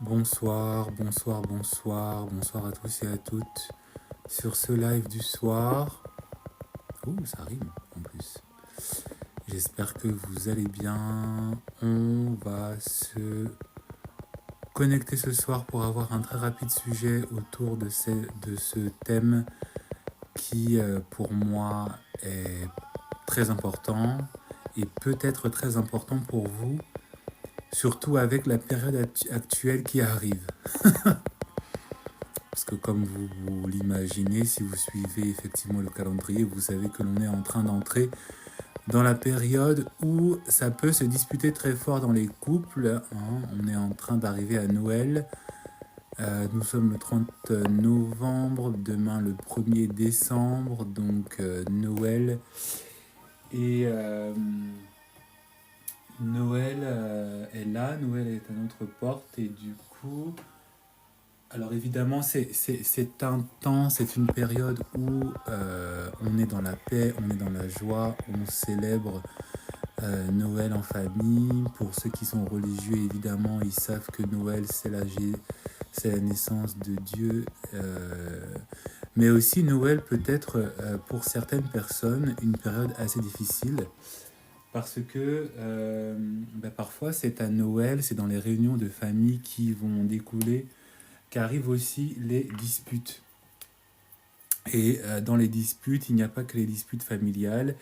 Bonsoir, bonsoir, bonsoir, bonsoir à tous et à toutes sur ce live du soir. Ouh, ça rime en plus. J'espère que vous allez bien. On va se connecter ce soir pour avoir un très rapide sujet autour de ce thème qui, pour moi, est très important et peut-être très important pour vous, surtout avec la période actuelle qui arrive. Parce que comme vous l'imaginez, si vous suivez effectivement le calendrier, vous savez que l'on est en train d'entrer dans la période où ça peut se disputer très fort dans les couples. Hein. On est en train d'arriver à Noël. Nous sommes le 30 novembre, demain le 1er décembre, donc Noël. Et Noël est là, Noël est à notre porte et du coup... Alors évidemment, c'est un temps, c'est une période où on est dans la paix, on est dans la joie, on célèbre Noël en famille. Pour ceux qui sont religieux, évidemment, ils savent que Noël, c'est la naissance de Dieu. Mais aussi, Noël peut être, pour certaines personnes, une période assez difficile. Parce que parfois, c'est à Noël, c'est dans les réunions de famille qui vont découler qu'arrivent aussi les disputes. Et dans les disputes, il n'y a pas que les disputes familiales,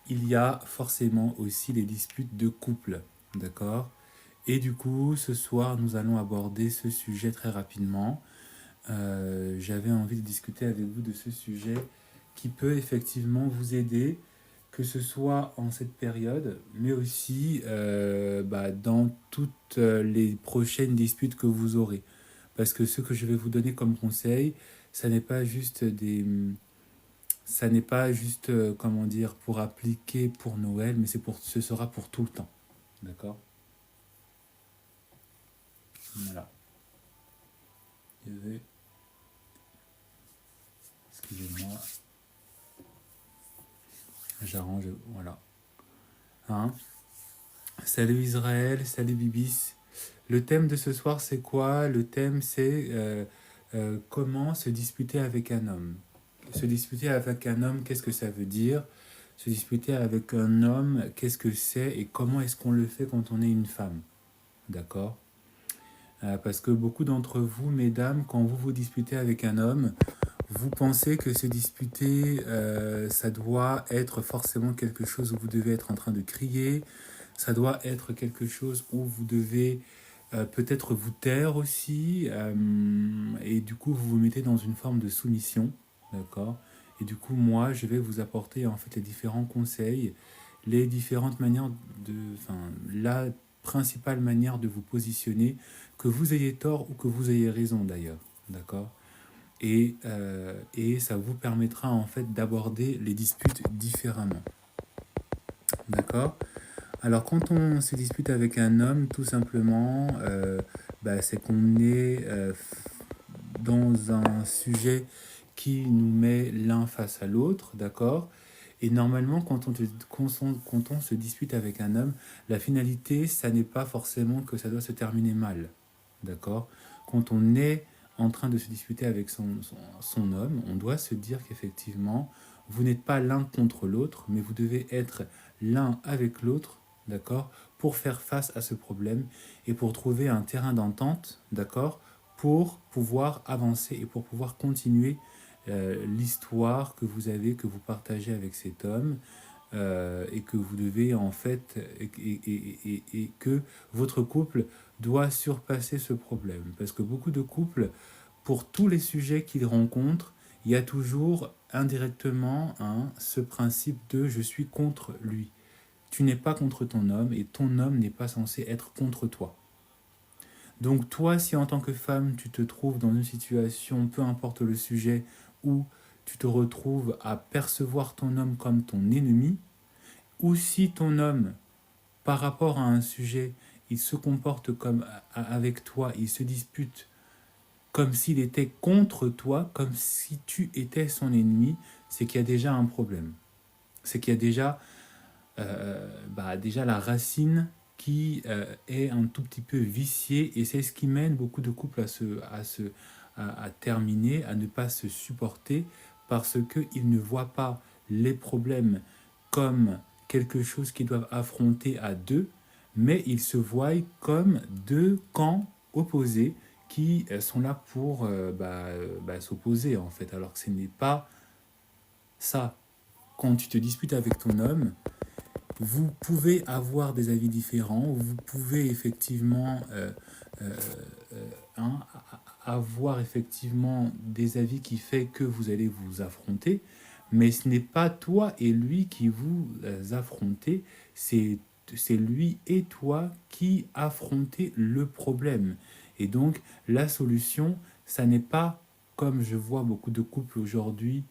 il y a forcément aussi les disputes de couple, d'accord? Et du coup, ce soir, nous allons aborder ce sujet très rapidement. J'avais envie de discuter avec vous de ce sujet qui peut effectivement vous aider, que ce soit en cette période, mais aussi dans toutes les prochaines disputes que vous aurez. Parce que ce que je vais vous donner comme conseil, ça n'est pas juste ça n'est pas juste, comment dire, pour appliquer pour Noël, mais ce sera pour tout le temps. D'accord? Voilà. Je vais, excusez-moi, j'arrange, voilà. Hein? Salut Israël, salut Bibis. Le thème de ce soir, c'est quoi? Le thème, c'est comment se disputer avec un homme. Se disputer avec un homme, qu'est-ce que ça veut dire? Se disputer avec un homme, qu'est-ce que c'est et comment est-ce qu'on le fait quand on est une femme? D'accord? Parce que beaucoup d'entre vous, mesdames, quand vous vous disputez avec un homme, vous pensez que se disputer, ça doit être forcément quelque chose où vous devez être en train de crier, ça doit être quelque chose où vous devez peut-être vous taire aussi, et du coup vous vous mettez dans une forme de soumission, d'accord? Et du coup moi je vais vous apporter en fait les différents conseils, les différentes manières de, enfin la principale manière de vous positionner, que vous ayez tort ou que vous ayez raison d'ailleurs, d'accord? Et ça vous permettra en fait d'aborder les disputes différemment, d'accord? Alors, quand on se dispute avec un homme, tout simplement, c'est qu'on est dans un sujet qui nous met l'un face à l'autre, d'accord? Et normalement, quand on se dispute avec un homme, la finalité, ça n'est pas forcément que ça doit se terminer mal, d'accord? Quand on est en train de se disputer avec son homme, on doit se dire qu'effectivement, vous n'êtes pas l'un contre l'autre, mais vous devez être l'un avec l'autre, d'accord, pour faire face à ce problème et pour trouver un terrain d'entente, d'accord, pour pouvoir avancer et pour pouvoir continuer l'histoire que vous avez, que vous partagez avec cet homme, et que vous devez en fait, et que votre couple doit surpasser ce problème. Parce que beaucoup de couples, pour tous les sujets qu'ils rencontrent, il y a toujours indirectement ce principe de je suis contre lui. Tu n'es pas contre ton homme et ton homme n'est pas censé être contre toi. Donc toi, si en tant que femme, tu te trouves dans une situation, peu importe le sujet, où tu te retrouves à percevoir ton homme comme ton ennemi, ou si ton homme, par rapport à un sujet, il se comporte comme avec toi, il se dispute comme s'il était contre toi, comme si tu étais son ennemi, c'est qu'il y a déjà un problème. C'est qu'il y a déjà la racine qui est un tout petit peu viciée, et c'est ce qui mène beaucoup de couples à terminer, à ne pas se supporter, parce qu'ils ne voient pas les problèmes comme quelque chose qu'ils doivent affronter à deux, mais ils se voient comme deux camps opposés qui sont là pour s'opposer en fait, alors que ce n'est pas ça. Quand tu te disputes avec ton homme, vous pouvez avoir des avis différents, vous pouvez effectivement euh, hein, avoir effectivement des avis qui fait que vous allez vous affronter, mais ce n'est pas toi et lui qui vous affrontez, c'est lui et toi qui affrontez le problème. Et donc la solution, ça n'est pas comme je vois beaucoup de couples aujourd'hui,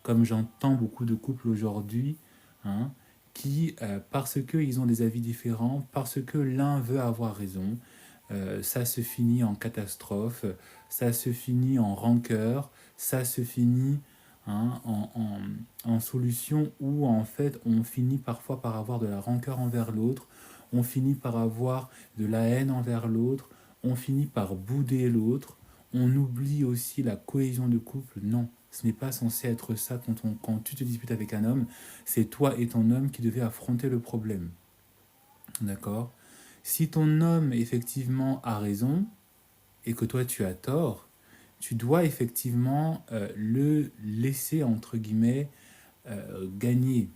comme j'entends beaucoup de couples aujourd'hui, hein, qui, parce qu'ils ont des avis différents, parce que l'un veut avoir raison, ça se finit en catastrophe, ça se finit en rancœur, ça se finit en solution où en fait on finit parfois par avoir de la rancœur envers l'autre, on finit par avoir de la haine envers l'autre, on finit par bouder l'autre, on oublie aussi la cohésion de couple. Non, ce n'est pas censé être ça quand tu te disputes avec un homme, c'est toi et ton homme qui devez affronter le problème. D'accord? Si ton homme effectivement a raison et que toi tu as tort, tu dois effectivement le laisser, entre guillemets, gagner.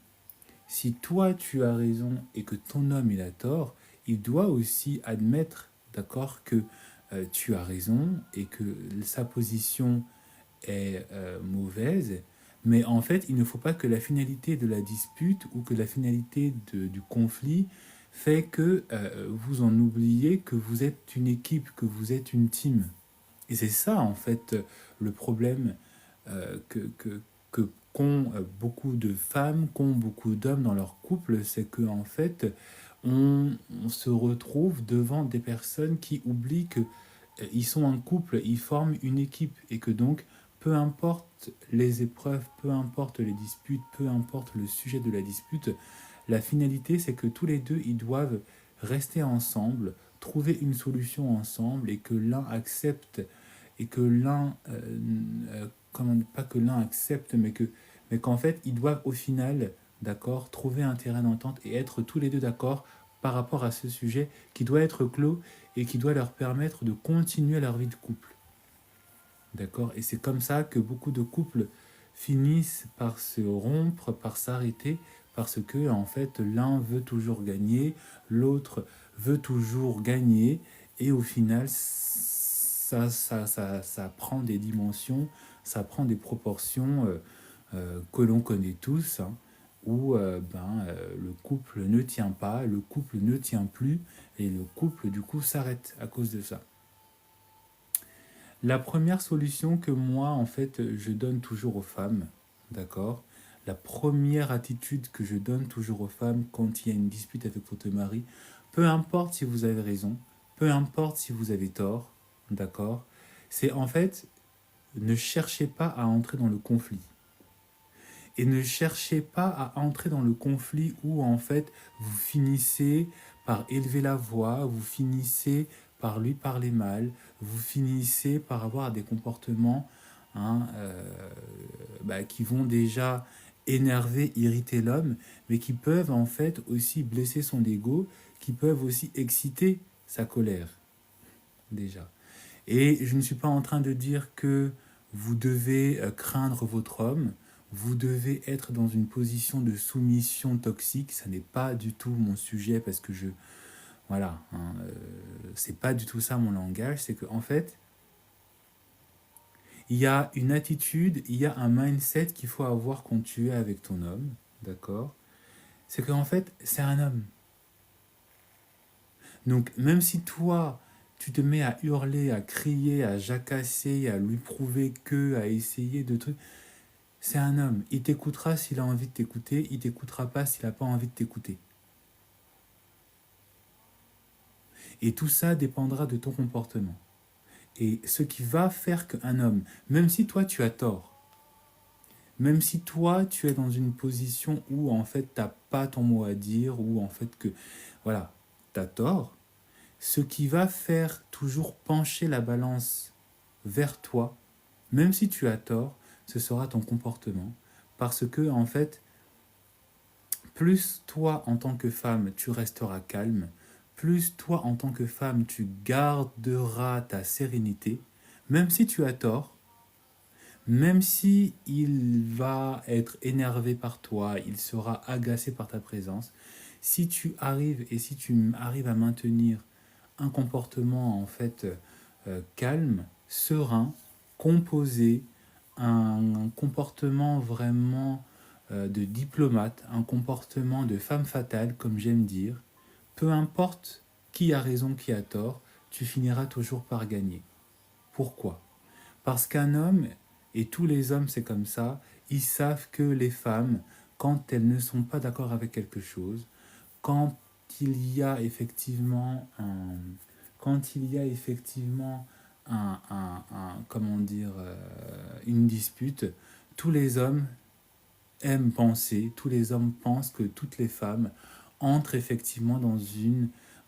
Si toi tu as raison et que ton homme il a tort, il doit aussi admettre, d'accord, que tu as raison et que sa position est mauvaise. Mais en fait, il ne faut pas que la finalité de la dispute ou que la finalité du conflit fait que vous en oubliez que vous êtes une équipe, que vous êtes une team. Et c'est ça, en fait, le problème qu'ont beaucoup de femmes, qu'ont beaucoup d'hommes dans leur couple, c'est que en fait, on se retrouve devant des personnes qui oublient que ils sont un couple, ils forment une équipe, et que donc, peu importe les épreuves, peu importe les disputes, peu importe le sujet de la dispute, la finalité, c'est que tous les deux, ils doivent rester ensemble, trouver une solution ensemble, et que l'un accepte, et que l'un, pas que l'un accepte, mais qu'en fait, ils doivent au final, d'accord, trouver un terrain d'entente et être tous les deux d'accord par rapport à ce sujet qui doit être clos et qui doit leur permettre de continuer leur vie de couple. D'accord? Et c'est comme ça que beaucoup de couples finissent par se rompre, par s'arrêter, parce que en fait l'un veut toujours gagner, l'autre veut toujours gagner, et au final ça prend des dimensions, ça prend des proportions que l'on connaît tous, où le couple ne tient pas, le couple ne tient plus, et le couple du coup s'arrête à cause de ça. La première solution que moi, en fait, je donne toujours aux femmes, d'accord? La première attitude que je donne toujours aux femmes quand il y a une dispute avec votre mari, peu importe si vous avez raison, peu importe si vous avez tort, d'accord? C'est en fait, ne cherchez pas à entrer dans le conflit. Et ne cherchez pas à entrer dans le conflit où en fait vous finissez par élever la voix, vous finissez par lui parler mal, vous finissez par avoir des comportements qui vont déjà énerver, irriter l'homme, mais qui peuvent en fait aussi blesser son ego, qui peuvent aussi exciter sa colère déjà. Et je ne suis pas en train de dire que vous devez craindre votre homme, vous devez être dans une position de soumission toxique. Ça n'est pas du tout mon sujet parce que voilà, hein, c'est pas du tout ça mon langage. C'est qu'en fait, il y a une attitude, il y a un mindset qu'il faut avoir quand tu es avec ton homme, d'accord? C'est qu'en fait, c'est un homme. Donc, même si toi, tu te mets à hurler, à crier, à jacasser, à lui prouver que, à essayer de trucs, c'est un homme. Il t'écoutera s'il a envie de t'écouter, il t'écoutera pas s'il n'a pas envie de t'écouter. Et tout ça dépendra de ton comportement. Et ce qui va faire qu'un homme, même si toi tu as tort, même si toi tu es dans une position où en fait t'as pas ton mot à dire, ou en fait que, voilà, t'as tort, ce qui va faire toujours pencher la balance vers toi, même si tu as tort, ce sera ton comportement. Parce que, en fait, plus toi, en tant que femme, tu resteras calme, plus toi, en tant que femme, tu garderas ta sérénité, même si tu as tort, même si il va être énervé par toi, il sera agacé par ta présence, si tu arrives et si tu arrives à maintenir un comportement en fait calme, serein, composé, un comportement vraiment de diplomate, un comportement de femme fatale, comme j'aime dire, peu importe qui a raison, qui a tort, tu finiras toujours par gagner. Pourquoi? Parce qu'un homme, et tous les hommes c'est comme ça, ils savent que les femmes, quand elles ne sont pas d'accord avec quelque chose, quand il y a effectivement un, quand il y a effectivement comment dire, une dispute, tous les hommes aiment penser, tous les hommes pensent que toutes les femmes entrent effectivement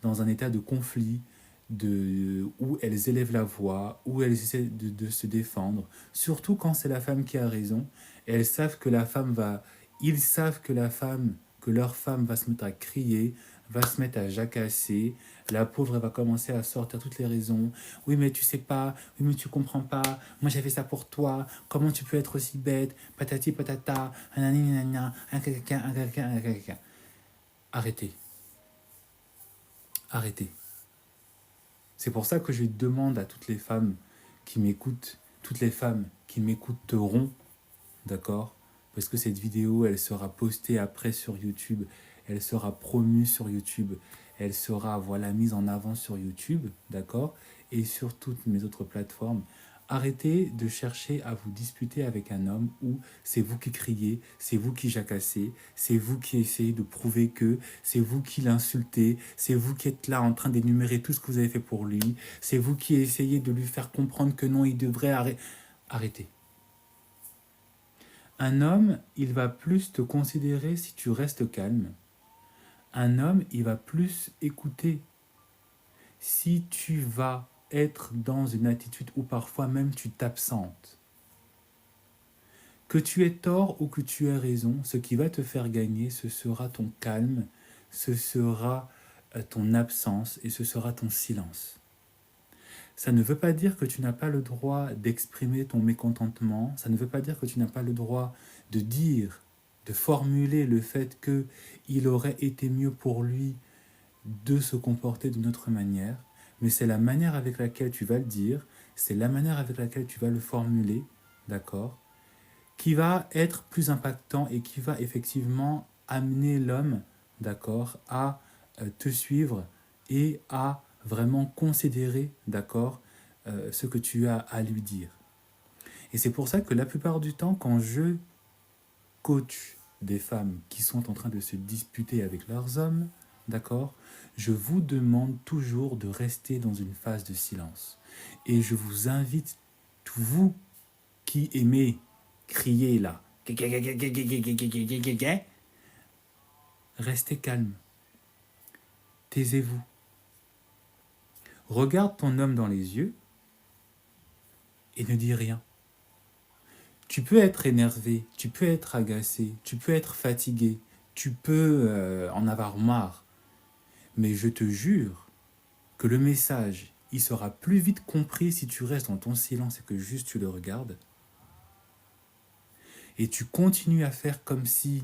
dans un état de conflit, où elles élèvent la voix, où elles essaient de se défendre, surtout quand c'est la femme qui a raison. Elles savent que la femme va, ils savent que leur femme va se mettre à crier, va se mettre à jacasser. La pauvre, elle va commencer à sortir toutes les raisons. Oui, mais tu sais pas. Oui, mais tu comprends pas. Moi, j'ai fait ça pour toi. Comment tu peux être aussi bête? Patati patata. Nanani, nanana, un caca, un caca, un caca. Arrêtez. Arrêtez. C'est pour ça que je demande à toutes les femmes qui m'écoutent, toutes les femmes qui m'écouteront, d'accord? Parce que cette vidéo, elle sera postée après sur YouTube, elle sera promue sur YouTube, elle sera, voilà, mise en avant sur YouTube, d'accord? Et sur toutes mes autres plateformes. Arrêtez de chercher à vous disputer avec un homme où c'est vous qui criez, c'est vous qui jacassez, c'est vous qui essayez de prouver que, c'est vous qui l'insultez, c'est vous qui êtes là en train d'énumérer tout ce que vous avez fait pour lui, c'est vous qui essayez de lui faire comprendre que non, il devrait arrêter. Un homme, il va plus te considérer si tu restes calme. Un homme, il va plus écouter si tu vas être dans une attitude où parfois même tu t'absentes. Que tu aies tort ou que tu aies raison, ce qui va te faire gagner, ce sera ton calme, ce sera ton absence et ce sera ton silence. Ça ne veut pas dire que tu n'as pas le droit d'exprimer ton mécontentement, ça ne veut pas dire que tu n'as pas le droit de dire, de formuler le fait qu'il aurait été mieux pour lui de se comporter d'une autre manière, mais c'est la manière avec laquelle tu vas le dire, c'est la manière avec laquelle tu vas le formuler, d'accord, qui va être plus impactant et qui va effectivement amener l'homme, d'accord, à te suivre et à vraiment considérer, d'accord, ce que tu as à lui dire. Et c'est pour ça que la plupart du temps, quand je coach des femmes qui sont en train de se disputer avec leurs hommes, d'accord, je vous demande toujours de rester dans une phase de silence. Et je vous invite, vous qui aimez crier là, restez calme, taisez-vous. Regarde ton homme dans les yeux et ne dis rien. Tu peux être énervé, tu peux être agacé, tu peux être fatigué, tu peux en avoir marre. Mais je te jure que le message, il sera plus vite compris si tu restes dans ton silence et que juste tu le regardes, et tu continues à faire comme si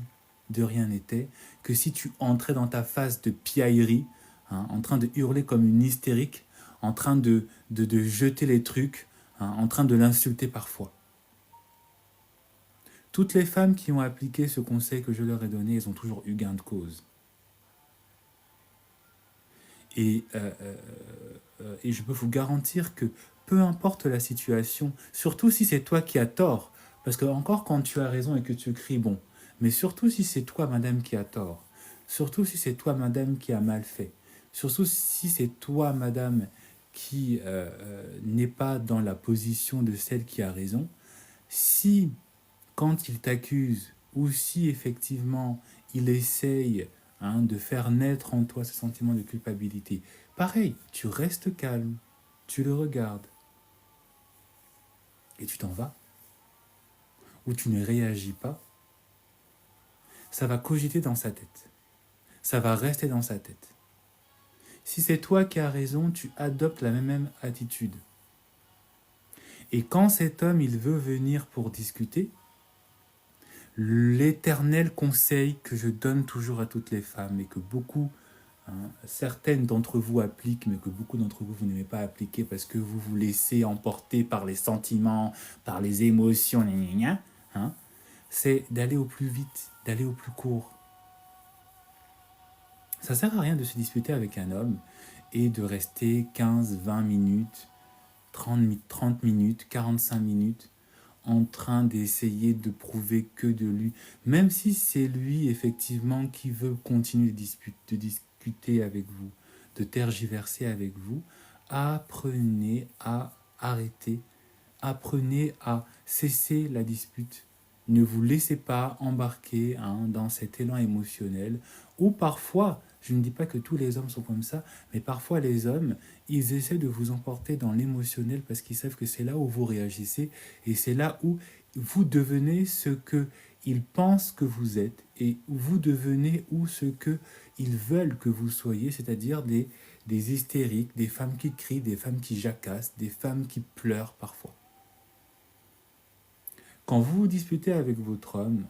de rien n'était, que si tu entrais dans ta phase de piaillerie, en train de hurler comme une hystérique, en train de jeter les trucs, en train de l'insulter parfois. Toutes les femmes qui ont appliqué ce conseil que je leur ai donné, elles ont toujours eu gain de cause. Et, et je peux vous garantir que peu importe la situation, surtout si c'est toi qui as tort, parce que encore quand tu as raison et que tu cries, bon, mais surtout si c'est toi, madame, qui a tort, surtout si c'est toi, madame, qui a mal fait, surtout si c'est toi, madame, qui n'est pas dans la position de celle qui a raison, si quand il t'accuse ou si effectivement il essaye de faire naître en toi ce sentiment de culpabilité, pareil, tu restes calme, tu le regardes et tu t'en vas, ou tu ne réagis pas, ça va cogiter dans sa tête, ça va rester dans sa tête. Si c'est toi qui as raison, tu adoptes la même attitude. Et quand cet homme, il veut venir pour discuter, l'éternel conseil que je donne toujours à toutes les femmes et que beaucoup, certaines d'entre vous appliquent, mais que beaucoup d'entre vous, vous n'aimez pas appliquer parce que vous vous laissez emporter par les sentiments, par les émotions, c'est d'aller au plus vite, d'aller au plus court. Ça sert à rien de se disputer avec un homme et de rester 15, 20 minutes, 30 minutes, 45 minutes en train d'essayer de prouver que de lui, même si c'est lui effectivement qui veut continuer de discuter avec vous, de tergiverser avec vous, apprenez à arrêter, apprenez à cesser la dispute. Ne vous laissez pas embarquer dans cet élan émotionnel ou parfois, je ne dis pas que tous les hommes sont comme ça, mais parfois les hommes, ils essaient de vous emporter dans l'émotionnel parce qu'ils savent que c'est là où vous réagissez et c'est là où vous devenez ce que ils pensent que vous êtes et vous devenez ou ce que ils veulent que vous soyez, c'est-à-dire des hystériques, des femmes qui crient, des femmes qui jacassent, des femmes qui pleurent parfois. Quand vous vous disputez avec votre homme,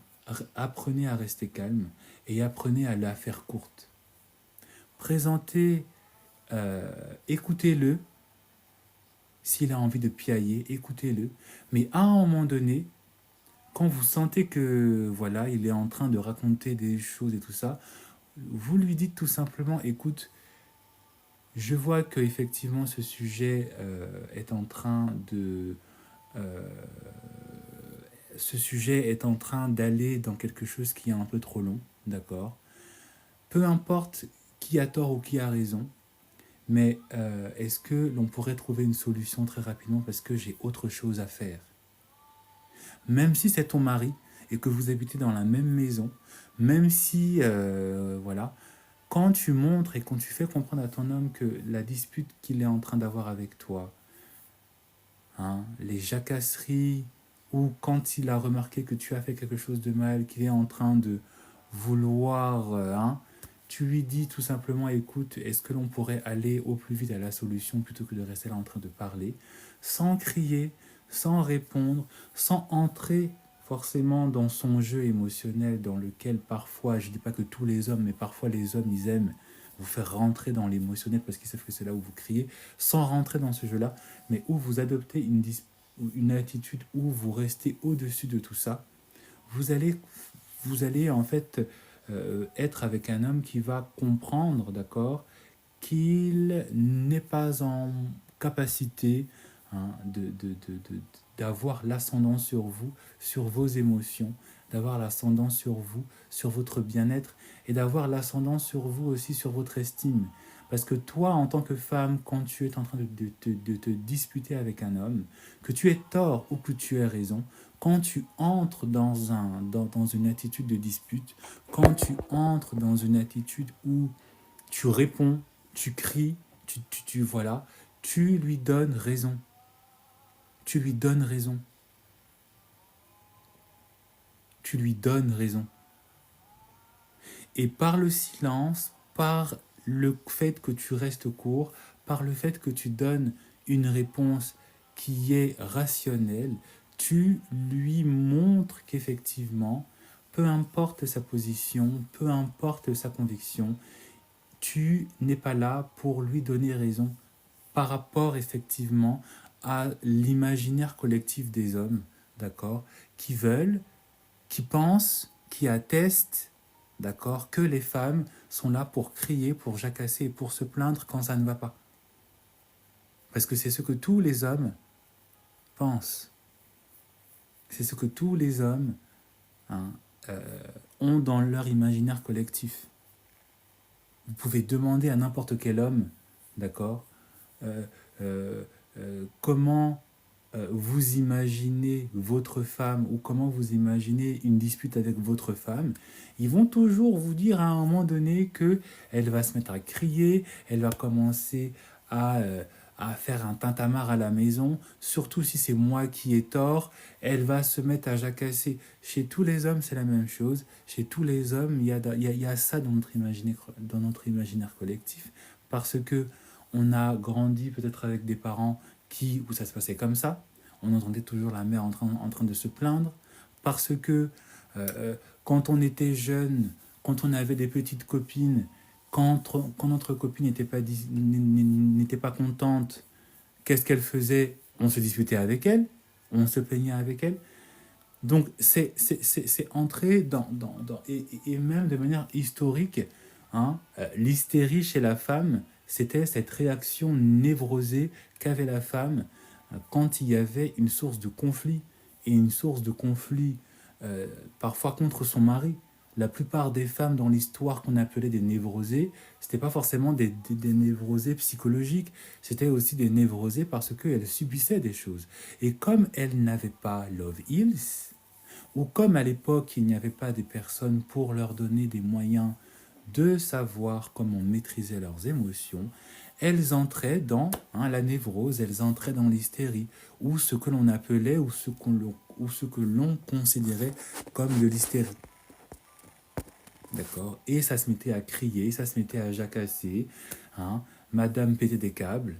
apprenez à rester calme et apprenez à la faire courte. Présentez, écoutez-le. S'il a envie de piailler, écoutez-le. Mais à un moment donné, quand vous sentez que voilà, il est en train de raconter des choses et tout ça, vous lui dites tout simplement, écoute, je vois que effectivement ce sujet est en train de ce sujet est en train d'aller dans quelque chose qui est un peu trop long, d'accord? Peu importe qui a tort ou qui a raison, mais est-ce que l'on pourrait trouver une solution très rapidement parce que j'ai autre chose à faire? Même si c'est ton mari et que vous habitez dans la même maison, même si, voilà, quand tu montres et quand tu fais comprendre à ton homme que la dispute qu'il est en train d'avoir avec toi, les jacasseries, ou quand il a remarqué que tu as fait quelque chose de mal, qu'il est en train de vouloir, tu lui dis tout simplement, écoute, est-ce que l'on pourrait aller au plus vite à la solution plutôt que de rester là en train de parler, sans crier, sans répondre, sans entrer forcément dans son jeu émotionnel dans lequel parfois, je ne dis pas que tous les hommes, mais parfois les hommes, ils aiment vous faire rentrer dans l'émotionnel parce qu'ils savent que c'est là où vous criez, sans rentrer dans ce jeu-là, mais où vous adoptez une attitude où vous restez au-dessus de tout ça, vous allez en fait être avec un homme qui va comprendre, d'accord, qu'il n'est pas en capacité d'avoir l'ascendant sur vous, sur vos émotions, d'avoir l'ascendant sur vous, sur votre bien-être, et d'avoir l'ascendant sur vous aussi, sur votre estime. Parce que toi, en tant que femme, quand tu es en train de te disputer avec un homme, que tu aies tort ou que tu aies raison, quand tu entres dans une attitude de dispute, quand tu entres dans une attitude où tu réponds, tu cries, voilà, tu lui donnes raison. Tu lui donnes raison. Tu lui donnes raison. Et par le silence, par le fait que tu restes court, par le fait que tu donnes une réponse qui est rationnelle, tu lui montres qu'effectivement, peu importe sa position, peu importe sa conviction, tu n'es pas là pour lui donner raison par rapport effectivement à l'imaginaire collectif des hommes, d'accord, qui veulent, qui pensent, qui attestent, d'accord, que les femmes sont là pour crier, pour jacasser et pour se plaindre quand ça ne va pas. Parce que c'est ce que tous les hommes pensent. C'est ce que tous les hommes hein, ont dans leur imaginaire collectif. Vous pouvez demander à n'importe quel homme, d'accord, euh, euh, comment vous imaginez votre femme ou comment vous imaginez une dispute avec votre femme, ils vont toujours vous dire à un moment donné que elle va se mettre à crier, elle va commencer à, euh, à faire un tintamarre à la maison, surtout si c'est moi qui ai tort, elle va se mettre à jacasser. Chez tous les hommes, c'est la même chose. Chez tous les hommes, il y a ça dans notre imaginaire collectif, parce que on a grandi peut-être avec des parents où ça se passait comme ça. On entendait toujours la mère en train de se plaindre parce que euh, quand on était jeune, quand on avait des petites copines, quand notre copine n'était pas contente, qu'est-ce qu'elle faisait? On se disputait avec elle, on se plaignait avec elle. Donc c'est entré et même de manière historique, hein, l'hystérie chez la femme, c'était cette réaction névrosée qu'avait la femme quand il y avait une source de conflit, et une source de conflit parfois contre son mari. La plupart des femmes dans l'histoire qu'on appelait des névrosées, c'était pas forcément des névrosées psychologiques, c'était aussi des névrosées parce qu'elles subissaient des choses. Et comme elles n'avaient pas Love Heals, ou comme à l'époque il n'y avait pas des personnes pour leur donner des moyens de savoir comment maîtriser leurs émotions, elles entraient dans la névrose, elles entraient dans l'hystérie, ou ce que l'on appelait, ou ce que l'on considérait comme de l'hystérie. D'accord. Et ça se mettait à crier, ça se mettait à jacasser. Hein. Madame pétait des câbles.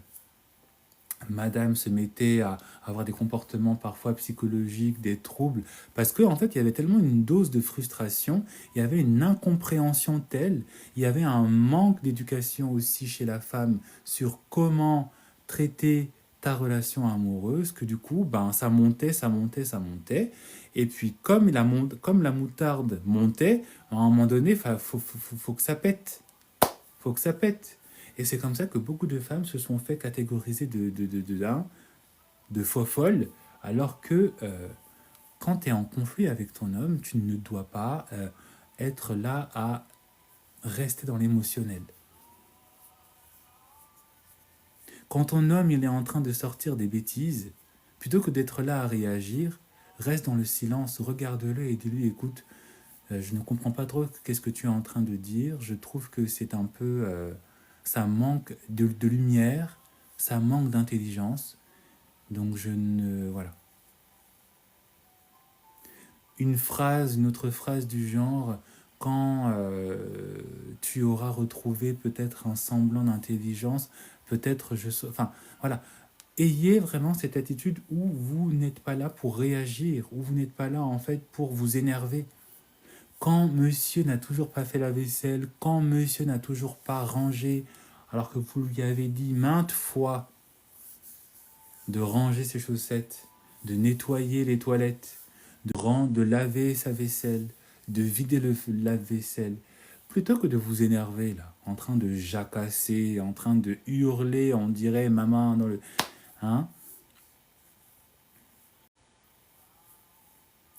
Madame se mettait à avoir des comportements parfois psychologiques, des troubles, parce qu'en fait, il y avait tellement une dose de frustration, il y avait une incompréhension telle, il y avait un manque d'éducation aussi chez la femme sur comment traiter ta relation amoureuse, que du coup, ben, ça montait, ça montait, ça montait. Et puis, comme la moutarde montait, à un moment donné, faut que ça pète. Faut que ça pète. Et c'est comme ça que beaucoup de femmes se sont fait catégoriser de faux folles, alors que quand tu es en conflit avec ton homme, tu ne dois pas être là à rester dans l'émotionnel. Quand ton homme il est en train de sortir des bêtises, plutôt que d'être là à réagir, reste dans le silence, regarde-le et dis-lui, écoute, je ne comprends pas trop qu'est-ce que tu es en train de dire, je trouve que c'est un peu... ça manque de lumière, ça manque d'intelligence, donc je ne... Voilà. Une autre phrase du genre, quand tu auras retrouvé peut-être un semblant d'intelligence, peut-être enfin, voilà. Ayez vraiment cette attitude où vous n'êtes pas là pour réagir, où vous n'êtes pas là en fait pour vous énerver. Quand monsieur n'a toujours pas fait la vaisselle, quand monsieur n'a toujours pas rangé, alors que vous lui avez dit maintes fois de ranger ses chaussettes, de nettoyer les toilettes, de laver sa vaisselle, de vider le lave-vaisselle, plutôt que de vous énerver là, en train de jacasser, en train de hurler, on dirait maman dans le... Hein?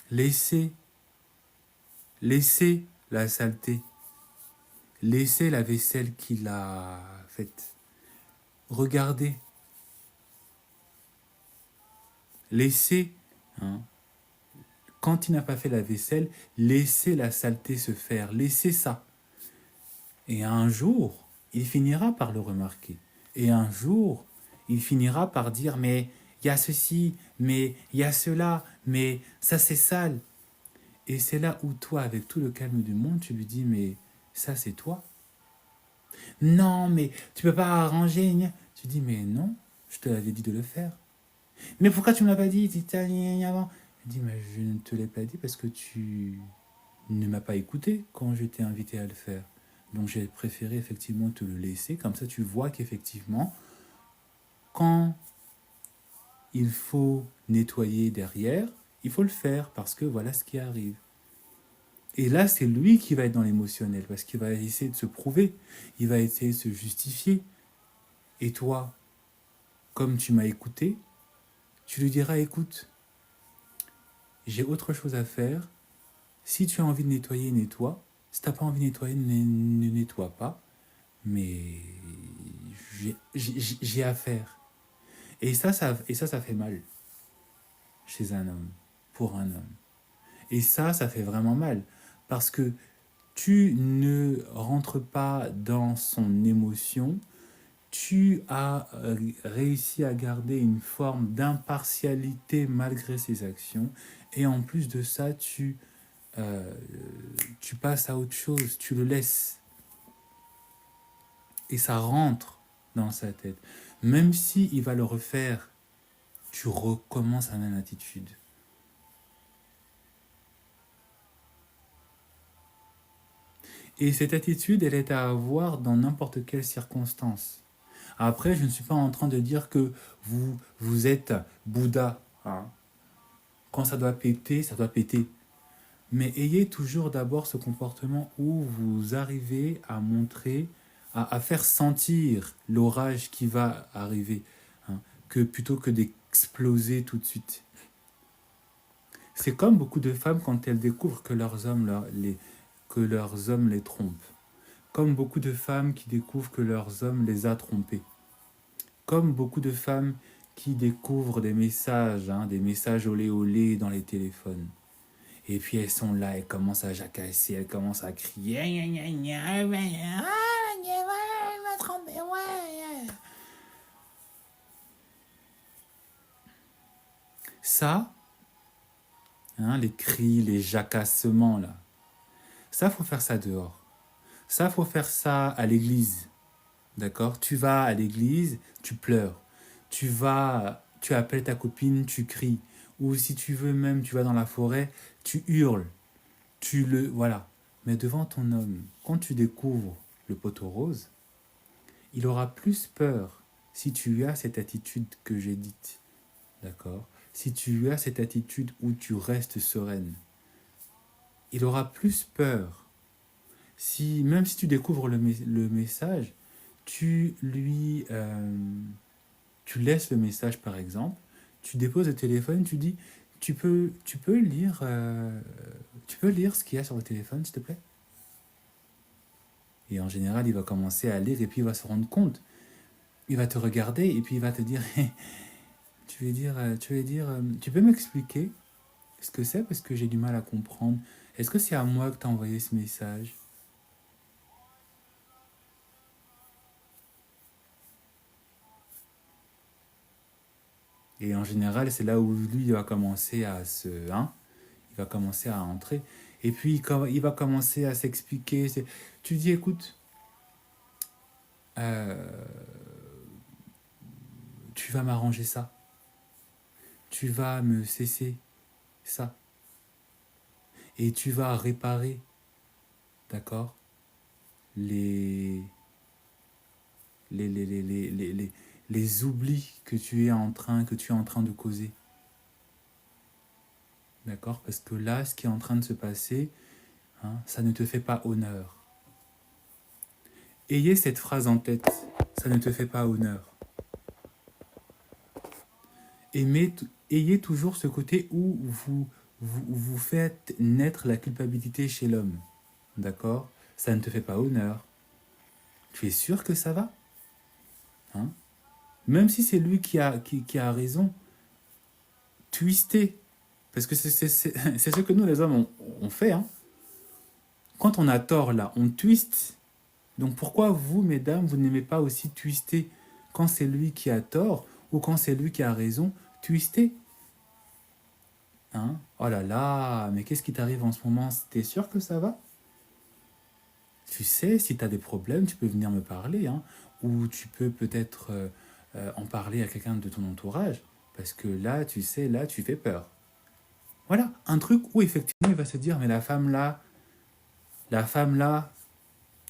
Laissez, laissez la saleté, laissez la vaisselle qu'il a faite. Regardez, laissez, hein, quand il n'a pas fait la vaisselle, laissez la saleté se faire, laissez ça. Et un jour, il finira par le remarquer. Et un jour, il finira par dire, mais il y a ceci, mais il y a cela, mais ça c'est sale. Et c'est là où toi, avec tout le calme du monde, tu lui dis, mais ça c'est toi. Non, mais tu peux pas arranger. Tu dis, mais non, je te l'avais dit de le faire. Mais pourquoi tu me l'as pas dit avant? Je dis, mais je ne te l'ai pas dit parce que tu ne m'as pas écouté quand je t'ai invité à le faire. Donc j'ai préféré effectivement te le laisser, comme ça tu vois qu'effectivement, quand il faut nettoyer derrière, il faut le faire parce que voilà ce qui arrive. Et là, c'est lui qui va être dans l'émotionnel parce qu'il va essayer de se prouver, il va essayer de se justifier. Et toi, comme tu m'as écouté, tu lui diras, écoute, j'ai autre chose à faire. Si tu as envie de nettoyer, nettoie. Si tu n'as pas envie de nettoyer, ne nettoie pas. Mais j'ai à faire. Et ça fait mal chez un homme, pour un homme. Et ça fait vraiment mal. Parce que tu ne rentres pas dans son émotion, tu as réussi à garder une forme d'impartialité malgré ses actions, et en plus de ça, euh, tu passes à autre chose, tu le laisses, et ça rentre dans sa tête. Même si il va le refaire, tu recommences la même attitude. Et cette attitude, elle est à avoir dans n'importe quelle circonstance. Après, je ne suis pas en train de dire que vous êtes Bouddha. Hein. Quand ça doit péter, ça doit péter. Mais ayez toujours d'abord ce comportement où vous arrivez à montrer, à faire sentir l'orage qui va arriver, hein, que plutôt que d'exploser tout de suite. C'est comme beaucoup de femmes quand elles découvrent que que leurs hommes les trompent. Comme beaucoup de femmes qui découvrent que leurs hommes les a trompés. Comme beaucoup de femmes qui découvrent des messages olé olé dans les téléphones. Et puis elles sont là, elles commencent à jacasser, elles commencent à crier. Ça, hein, les cris, les jacassements, là, ça, faut faire ça dehors. Ça, faut faire ça à l'église. D'accord? Tu vas à l'église, tu pleures. Tu appelles ta copine, tu cries. Ou si tu veux même, tu vas dans la forêt, tu hurles. Voilà. Mais devant ton homme, quand tu découvres le poteau rose, il aura plus peur si tu as cette attitude que j'ai dite. D'accord? Si tu as cette attitude où tu restes sereine, il aura plus peur. Même si tu découvres le message, tu lui tu laisses le message par exemple, tu déposes le téléphone, tu dis tu peux lire ce qu'il y a sur le téléphone s'il te plaît. Et en général, il va commencer à lire et puis il va se rendre compte. Il va te regarder et puis il va te dire tu peux m'expliquer ce que c'est parce que j'ai du mal à comprendre. Est-ce que c'est à moi que tu as envoyé ce message? Et en général, c'est là où lui il va commencer il va commencer à entrer. Et puis quand il va commencer à s'expliquer, tu dis écoute, euh, tu vas m'arranger ça, tu vas me cesser ça, et tu vas réparer, d'accord, les, les oublis que tu es en train de causer. D'accord? Parce que là, ce qui est en train de se passer, hein, ça ne te fait pas honneur. Ayez cette phrase en tête. Ça ne te fait pas honneur. Ayez toujours ce côté où vous faites naître la culpabilité chez l'homme. D'accord? Ça ne te fait pas honneur. Tu es sûr que ça va? Hein? Même si c'est lui qui a raison, twister. Parce que c'est ce que nous, les hommes, on fait. Hein? Quand on a tort, là, on twiste. Donc pourquoi vous, mesdames, vous n'aimez pas aussi twister quand c'est lui qui a tort ou quand c'est lui qui a raison? Twister. Hein? Oh là là, mais qu'est-ce qui t'arrive en ce moment? T'es sûr que ça va? Tu sais, si tu as des problèmes, tu peux venir me parler. Hein? Ou tu peux peut-être en parler à quelqu'un de ton entourage. Parce que là, tu sais, là, tu fais peur. Voilà, un truc où effectivement, il va se dire, mais la femme là,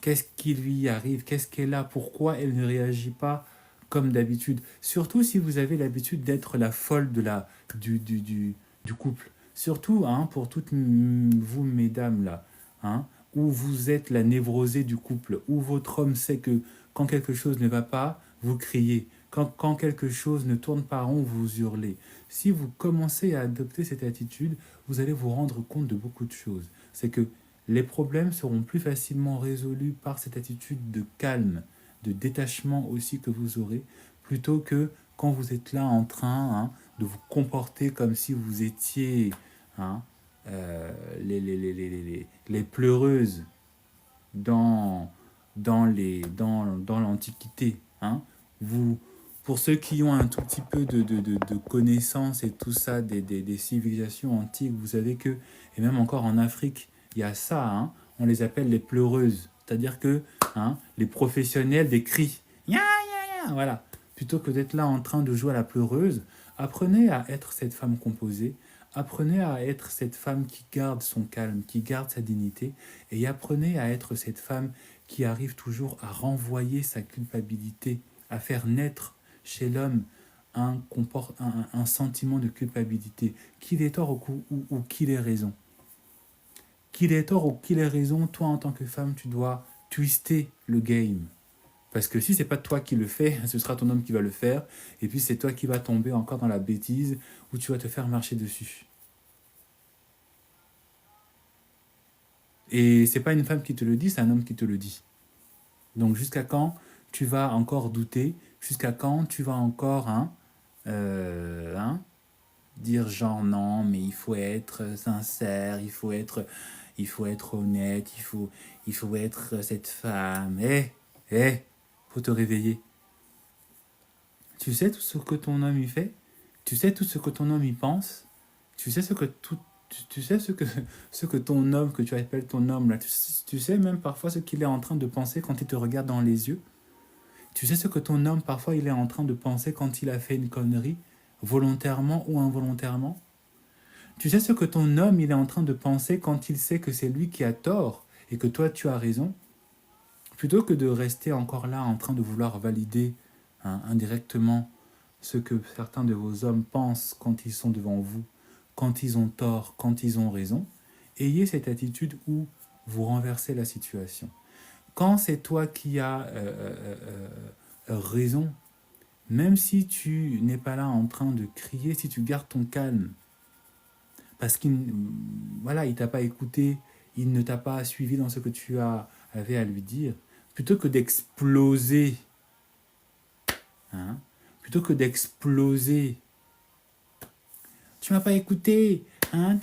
qu'est-ce qui lui arrive? Qu'est-ce qu'elle a? Pourquoi elle ne réagit pas comme d'habitude? Surtout si vous avez l'habitude d'être la folle du couple. Surtout hein, pour toutes vous, mesdames, là, hein, où vous êtes la névrosée du couple, où votre homme sait que quand quelque chose ne va pas, vous criez. Quand quelque chose ne tourne pas rond, vous hurlez. Si vous commencez à adopter cette attitude, vous allez vous rendre compte de beaucoup de choses. C'est que les problèmes seront plus facilement résolus par cette attitude de calme, de détachement aussi que vous aurez, plutôt que quand vous êtes là en train hein, de vous comporter comme si vous étiez hein, les pleureuses dans, dans l'Antiquité. Hein. Vous, pour ceux qui ont un tout petit peu de connaissances et tout ça des civilisations antiques, vous savez que, et même encore en Afrique, il y a ça, hein, on les appelle les pleureuses. C'est-à-dire que hein, les professionnels des cris. Ya, ya, ya, voilà. Plutôt que d'être là en train de jouer à la pleureuse, apprenez à être cette femme composée, apprenez à être cette femme qui garde son calme, qui garde sa dignité, et apprenez à être cette femme qui arrive toujours à renvoyer sa culpabilité, à faire naître chez l'homme un sentiment de culpabilité, qu'il ait tort ou qu'il ait raison. Qu'il ait tort ou qu'il ait raison, toi en tant que femme, tu dois twister le game. Parce que si c'est pas toi qui le fais, ce sera ton homme qui va le faire, et puis c'est toi qui vas tomber encore dans la bêtise où tu vas te faire marcher dessus. Et c'est pas une femme qui te le dit, c'est un homme qui te le dit. Donc jusqu'à quand tu vas encore douter? Jusqu'à quand tu vas encore dire genre non, mais il faut être sincère, il faut être honnête, il faut être cette femme. Faut te réveiller. Tu sais tout ce que ton homme y fait? Tu sais tout ce que ton homme y pense? Tu sais ce que tout, tu sais ce que ton homme, que tu appelles ton homme là, tu sais même parfois ce qu'il est en train de penser quand il te regarde dans les yeux? Tu sais ce que ton homme parfois il est en train de penser quand il a fait une connerie, volontairement ou involontairement? Tu sais ce que ton homme il est en train de penser quand il sait que c'est lui qui a tort et que toi tu as raison? Plutôt que de rester encore là en train de vouloir valider hein, indirectement ce que certains de vos hommes pensent quand ils sont devant vous, quand ils ont tort, quand ils ont raison, ayez cette attitude où vous renversez la situation. Quand c'est toi qui as raison, même si tu n'es pas là en train de crier, si tu gardes ton calme, parce qu'il voilà, il t'a pas écouté, il ne t'a pas suivi dans ce que avais à lui dire, plutôt que d'exploser, hein, plutôt que d'exploser, tu m'as pas écouté, hein,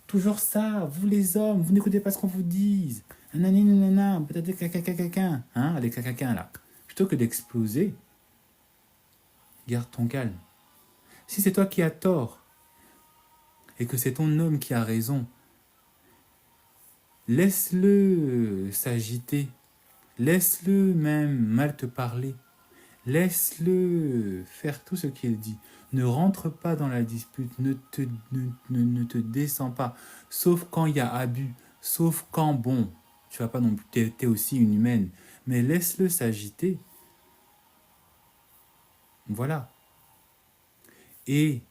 toujours ça, vous les hommes, vous n'écoutez pas ce qu'on vous dit, peut-être quelqu'un, hein, les cacaquins là, plutôt que d'exploser, garde ton calme. Si c'est toi qui as tort et que c'est ton homme qui a raison, laisse-le s'agiter, laisse-le même mal te parler, laisse-le faire tout ce qu'il dit. Ne rentre pas dans la dispute, ne te descends pas, sauf quand il y a abus, sauf quand, bon, tu vas pas non plus, t'es aussi une humaine, mais laisse-le s'agiter. Voilà. Et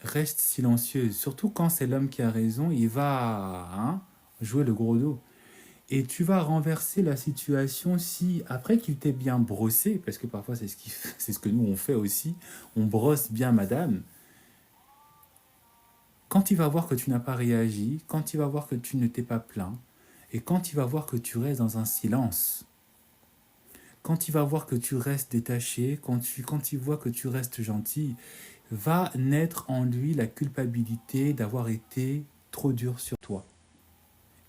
reste silencieuse, surtout quand c'est l'homme qui a raison, il va hein, jouer le gros dos. Et tu vas renverser la situation si, après qu'il t'ait bien brossé, parce que parfois c'est ce que nous on fait aussi, on brosse bien madame, quand il va voir que tu n'as pas réagi, quand il va voir que tu ne t'es pas plaint, et quand il va voir que tu restes dans un silence, quand il va voir que tu restes détaché, quand il voit que tu restes gentil, va naître en lui la culpabilité d'avoir été trop dur sur toi.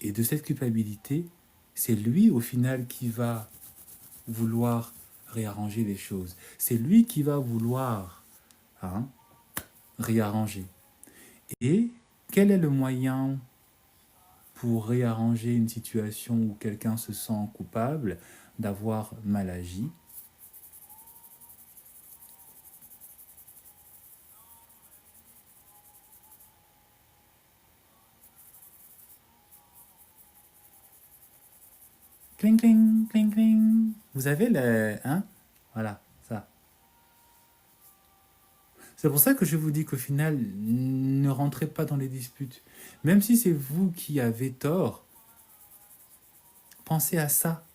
Et de cette culpabilité, c'est lui au final qui va vouloir réarranger les choses. C'est lui qui va vouloir hein, réarranger. Et quel est le moyen pour réarranger une situation où quelqu'un se sent coupable d'avoir mal agi? Cling, cling, cling, cling. Vous avez le... Hein? Voilà, ça. C'est pour ça que je vous dis qu'au final, ne rentrez pas dans les disputes. Même si c'est vous qui avez tort, pensez à ça.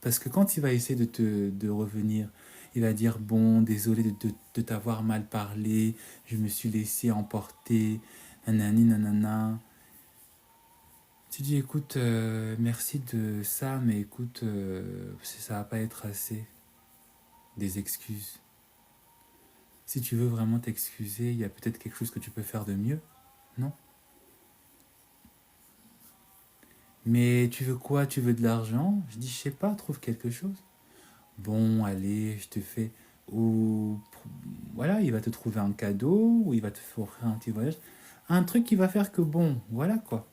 Parce que quand il va essayer de revenir, il va dire, bon, désolé de t'avoir mal parlé, je me suis laissé emporter, nanani, nanana. Tu dis, écoute, merci de ça, mais écoute, ça va pas être assez des excuses. Si tu veux vraiment t'excuser, il y a peut-être quelque chose que tu peux faire de mieux, non? Mais tu veux quoi? Tu veux de l'argent? Je dis, je sais pas, trouve quelque chose. Bon, allez, je te fais... Ou voilà, il va te trouver un cadeau, ou il va te faire offrir un petit voyage. Un truc qui va faire que bon, voilà quoi.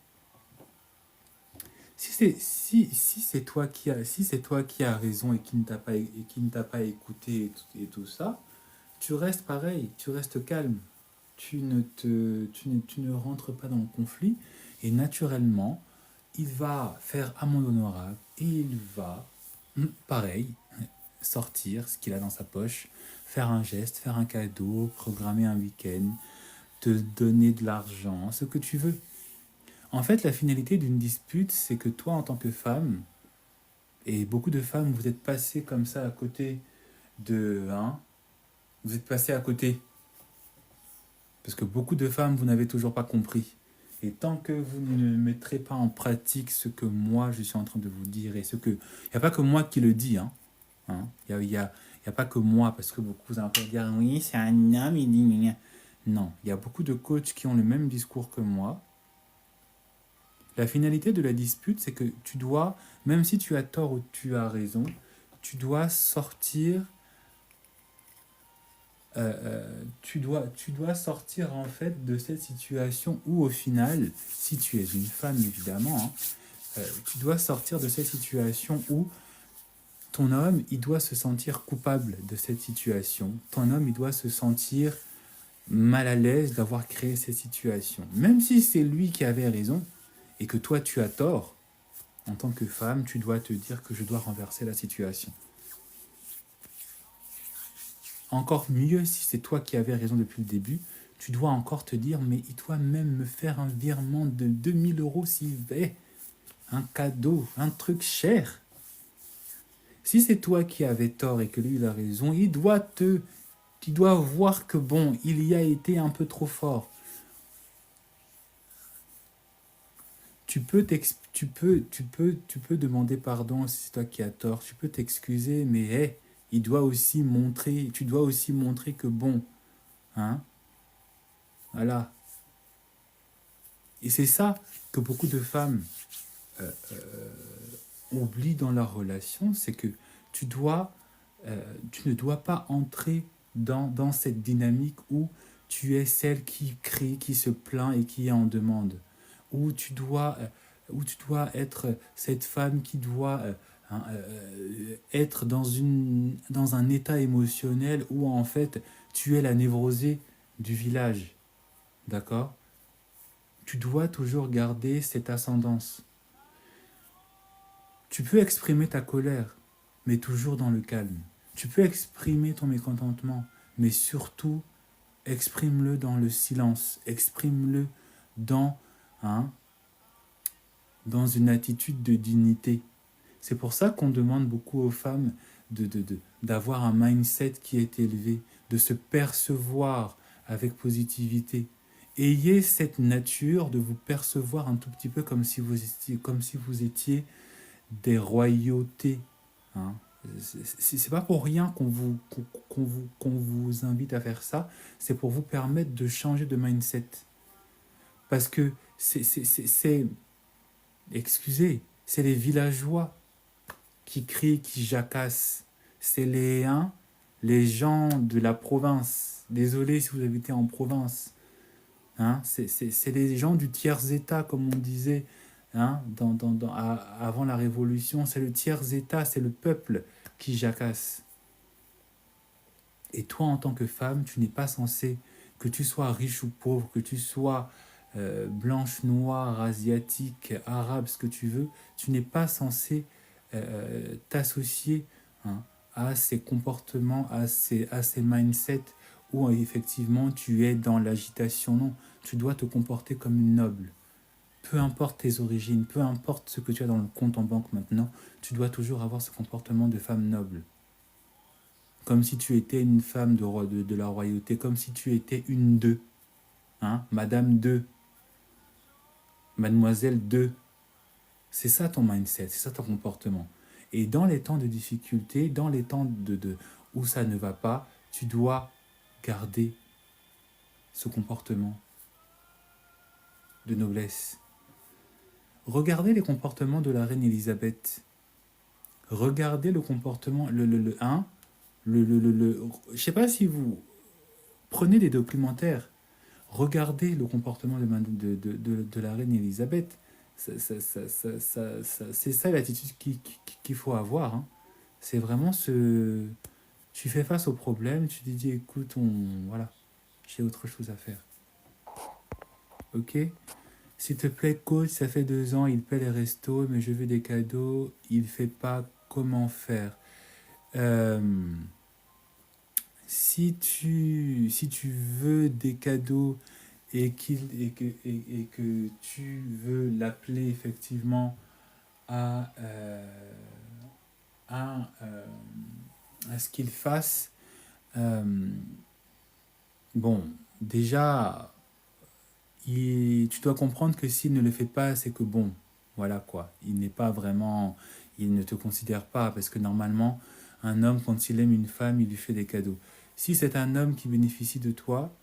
Si c'est toi qui a si c'est toi qui as raison et qui ne t'a pas écouté et tout ça, tu restes pareil, tu restes calme. Tu ne rentres pas dans le conflit et naturellement, il va faire amende honorable et il va pareil sortir ce qu'il a dans sa poche, faire un geste, faire un cadeau, programmer un week-end, te donner de l'argent, ce que tu veux. En fait, la finalité d'une dispute, c'est que toi, en tant que femme, et beaucoup de femmes, vous êtes passées comme ça à côté de... Hein, vous êtes passées à côté. Parce que beaucoup de femmes, vous n'avez toujours pas compris. Et tant que vous ne mettrez pas en pratique ce que moi, je suis en train de vous dire, et ce que... Il n'y a pas que moi qui le dis, hein. Il y a pas que moi, parce que beaucoup vous allez dire, oui, c'est un homme, il dit... Non, il y a beaucoup de coachs qui ont le même discours que moi. La finalité de la dispute, c'est que tu dois, même si tu as tort ou tu as raison, tu dois sortir en fait de cette situation où au final, si tu es une femme évidemment, hein, tu dois sortir de cette situation où ton homme, il doit se sentir coupable de cette situation. Ton homme, il doit se sentir mal à l'aise d'avoir créé cette situation. Même si c'est lui qui avait raison et que toi tu as tort, en tant que femme, tu dois te dire que je dois renverser la situation. Encore mieux si c'est toi qui avais raison depuis le début, tu dois encore te dire, mais il doit même me faire un virement de 2000 € s'il veut, un cadeau, un truc cher. Si c'est toi qui avais tort et que lui il a raison, tu dois voir que bon, il y a été un peu trop fort. Tu peux demander pardon si c'est toi qui as tort. Tu peux t'excuser, mais hey, tu dois aussi montrer que bon, hein, voilà. Et c'est ça que beaucoup de femmes oublient dans leur relation, c'est que tu dois, tu ne dois pas entrer dans cette dynamique où tu es celle qui crie, qui se plaint et qui est en demande. Où tu dois, où tu dois être cette femme qui doit être dans un état émotionnel où en fait tu es la névrosée du village. D'accord? Tu dois toujours garder cette ascendance. Tu peux exprimer ta colère, mais toujours dans le calme. Tu peux exprimer ton mécontentement, mais surtout exprime-le dans le silence. Exprime-le dans, hein, dans une attitude de dignité. C'est pour ça qu'on demande beaucoup aux femmes d'avoir un mindset qui est élevé, de se percevoir avec positivité. Ayez cette nature de vous percevoir un tout petit peu comme si vous étiez des royautés. Hein. C'est pas pour rien qu'on vous invite à faire ça, c'est pour vous permettre de changer de mindset. Parce que excusez, c'est les villageois qui crient, qui jacassent. C'est les gens de la province. Désolé si vous habitez en province. Hein, c'est les gens du tiers-état, comme on disait hein, avant la Révolution. C'est le tiers-état, c'est le peuple qui jacasse. Et toi, en tant que femme, tu n'es pas censé, que tu sois riche ou pauvre, que tu sois blanche, noire, asiatique, arabe, ce que tu veux, tu n'es pas censé t'associer, hein, à ces comportements, à ces mindsets où effectivement tu es dans l'agitation. Non, tu dois te comporter comme une noble. Peu importe tes origines, peu importe ce que tu as dans le compte en banque maintenant, tu dois toujours avoir ce comportement de femme noble. Comme si tu étais une femme de la royauté, comme si tu étais une d'eux, hein, Madame 2, Mademoiselle 2. C'est ça ton mindset, c'est ça ton comportement. Et dans les temps de difficulté, dans les temps où ça ne va pas, tu dois garder ce comportement de noblesse. Regardez les comportements de la reine Elisabeth. Regardez le comportement, je sais pas si vous prenez des documentaires, regardez le comportement de la reine Elisabeth. C'est ça l'attitude qu'il faut avoir, hein. C'est vraiment ce... Tu fais face au problème, tu te dis, écoute, voilà, j'ai autre chose à faire. Ok? S'il te plaît, coach, ça fait 2 ans, il paie les restos, mais je veux des cadeaux, il fait pas comment faire. Euh, si tu veux des cadeaux et que tu veux l'appeler effectivement à, à, euh, à ce qu'il fasse, euh, bon, déjà, tu dois comprendre que s'il ne le fait pas, c'est que bon, voilà quoi, il n'est pas vraiment, il ne te considère pas, parce que normalement, un homme, quand il aime une femme, il lui fait des cadeaux. Si c'est un homme qui bénéficie de toi,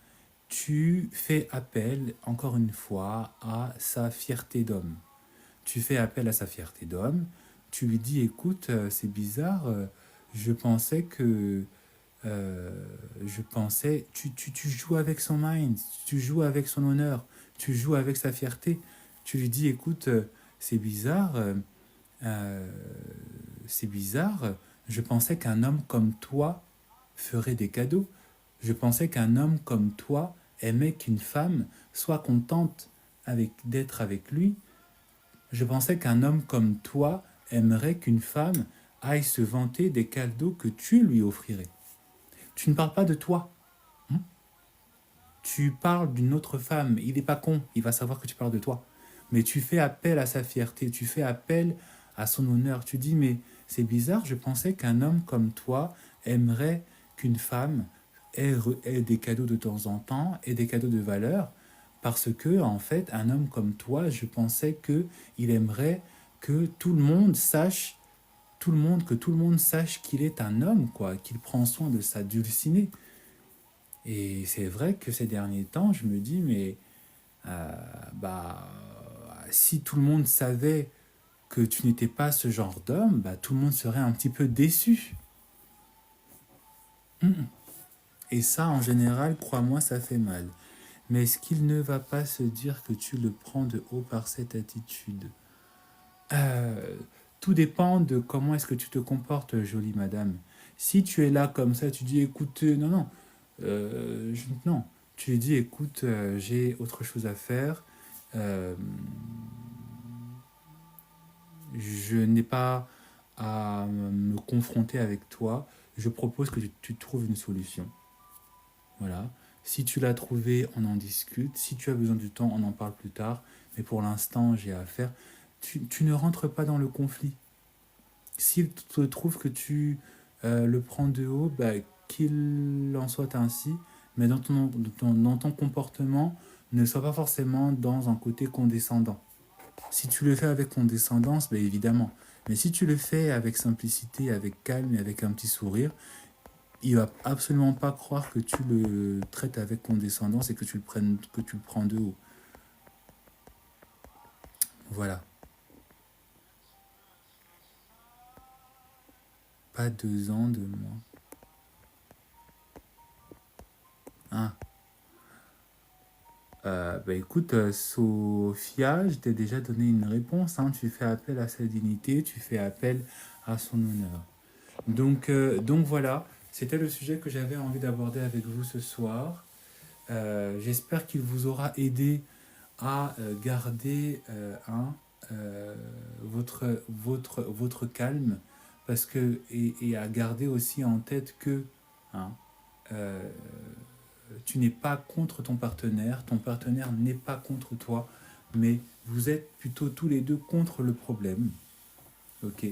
tu fais appel, encore une fois, à sa fierté d'homme. Tu fais appel à sa fierté d'homme, tu lui dis, écoute, c'est bizarre, je pensais que... je pensais, tu joues avec son mind, tu joues avec son honneur, tu joues avec sa fierté. Tu lui dis, écoute, c'est bizarre, euh, c'est bizarre, je pensais qu'un homme comme toi ferait des cadeaux. Je pensais qu'un homme comme toi aimait qu'une femme soit contente d'être avec lui. Je pensais qu'un homme comme toi aimerait qu'une femme aille se vanter des cadeaux que tu lui offrirais. Tu ne parles pas de toi, hein. Tu parles d'une autre femme. Il n'est pas con, il va savoir que tu parles de toi. Mais tu fais appel à sa fierté, tu fais appel à son honneur. Tu dis, mais c'est bizarre, je pensais qu'un homme comme toi aimerait qu'une femme ait des cadeaux de temps en temps et des cadeaux de valeur. Parce que, en fait, un homme comme toi, je pensais que il aimerait que tout le monde sache, que tout le monde sache qu'il est un homme, quoi, qu'il prend soin de sa dulcinée. Et c'est vrai que ces derniers temps, je me dis, mais bah, si tout le monde savait que tu n'étais pas ce genre d'homme, bah, tout le monde serait un petit peu déçu. Et ça, en général, crois-moi, ça fait mal. Mais est-ce qu'il ne va pas se dire que tu le prends de haut par cette attitude? Euh, Tout dépend de comment est-ce que tu te comportes, jolie madame. Si tu es là comme ça, tu dis, écoute, non, non, non. Tu lui dis, écoute, j'ai autre chose à faire. Euh, je n'ai pas à me confronter avec toi. Je propose que tu trouves une solution. Voilà. Si tu l'as trouvé, on en discute. Si tu as besoin du temps, on en parle plus tard. Mais pour l'instant, j'ai à faire. Tu ne rentres pas dans le conflit. S'il te trouve que tu le prends de haut, bah, qu'il en soit ainsi. Mais dans ton comportement, ne sois pas forcément dans un côté condescendant. Si tu le fais avec condescendance, bah, évidemment. Mais si tu le fais avec simplicité, avec calme et avec un petit sourire, il va absolument pas croire que tu le traites avec condescendance et que tu le prends de haut. Voilà. Pas 2 ans de moins. Hein. Bah écoute, Sophia, je t'ai déjà donné une réponse, hein. Tu fais appel à sa dignité, tu fais appel à son honneur. Donc voilà, c'était le sujet que j'avais envie d'aborder avec vous ce soir. J'espère qu'il vous aura aidé à garder votre calme parce que, et à garder aussi en tête que hein, euh, tu n'es pas contre ton partenaire n'est pas contre toi, mais vous êtes plutôt tous les deux contre le problème. Ok.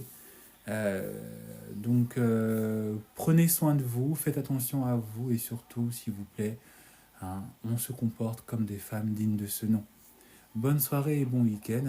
Prenez soin de vous, faites attention à vous et surtout, s'il vous plaît, hein, on se comporte comme des femmes dignes de ce nom. Bonne soirée et bon week-end.